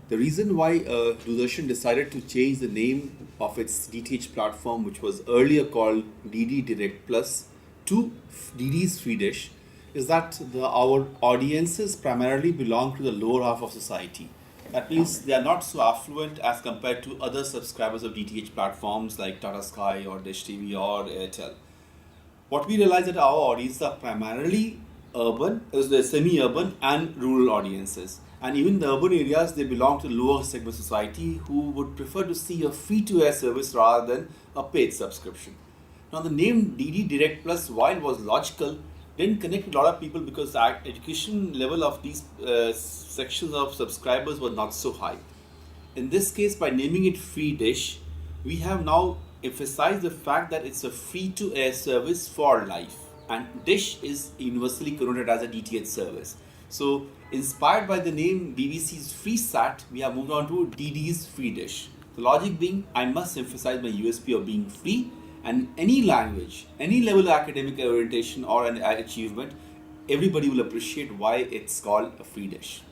The reason why Doordarshan decided to change the name of its DTH platform, which was earlier called DD Direct Plus, to DD's Free Dish, is that our audiences primarily belong to the lower half of society. That means they are not so affluent as compared to other subscribers of DTH platforms like Tata Sky or Dish TV or Airtel. What we realize that our audiences are primarily urban, is the semi-urban and rural audiences. And even in the urban areas, they belong to the lower segment society who would prefer to see a free-to-air service rather than a paid subscription. Now, the name DD Direct Plus, while was logical, didn't connect with a lot of people because the education level of these sections of subscribers was not so high. In this case, by naming it Free Dish, we have now emphasized the fact that it's a free-to-air service for life, and Dish is universally connoted as a DTH service. So, inspired by the name BBC's Free Sat, we have moved on to DD's Free Dish. The logic being, I must emphasize my USP of being free, and any language, any level of academic orientation or an achievement, everybody will appreciate why it's called a free dish.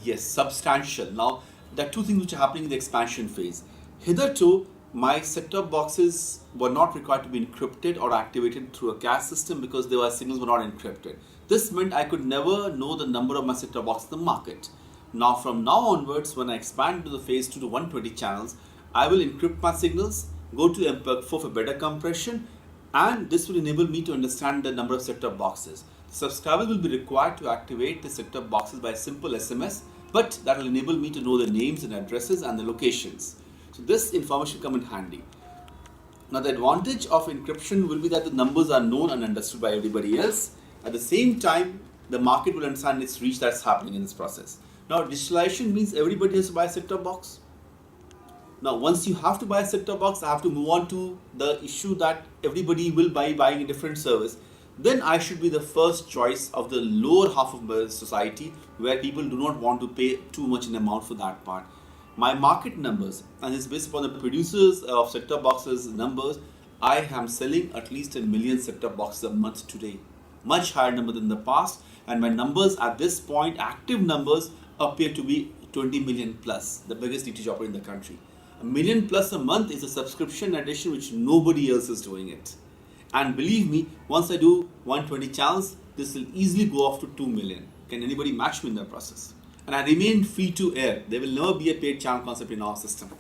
Yes, substantial. Now, there are two things which are happening in the expansion phase. Hitherto, my set-top boxes were not required to be encrypted or activated through a cache system because their signals were not encrypted. This meant I could never know the number of my set-top box in the market. Now, from now onwards, when I expand to the phase 2 to 120 channels, I will encrypt my signals, go to MPEG 4 for better compression, and this will enable me to understand the number of set-top boxes. Subscribers will be required to activate the set-top boxes by a simple SMS, but that will enable me to know the names and addresses and the locations. So this information come in handy. Now, the advantage of encryption will be that the numbers are known and understood by everybody else. At the same time, the market will understand its reach that's happening in this process. Now, digitalization means everybody has to buy a set-top box. Now, once you have to buy a set-top box, I have to move on to the issue that everybody will buying a different service. Then I should be the first choice of the lower half of the society where people do not want to pay too much in amount for that part. My market numbers, and it's based upon the producers of set-top boxes numbers, I am selling at least 1 million set-top boxes a month today. Much higher number than the past, and my numbers at this point, active numbers, appear to be 20 million plus, the biggest DTH operator in the country. 1 million plus a month is a subscription addition which nobody else is doing it. And believe me, once I do 120 channels, this will easily go off to 2 million. Can anybody match me in that process? And I remain free to air. There will never be a paid channel concept in our system.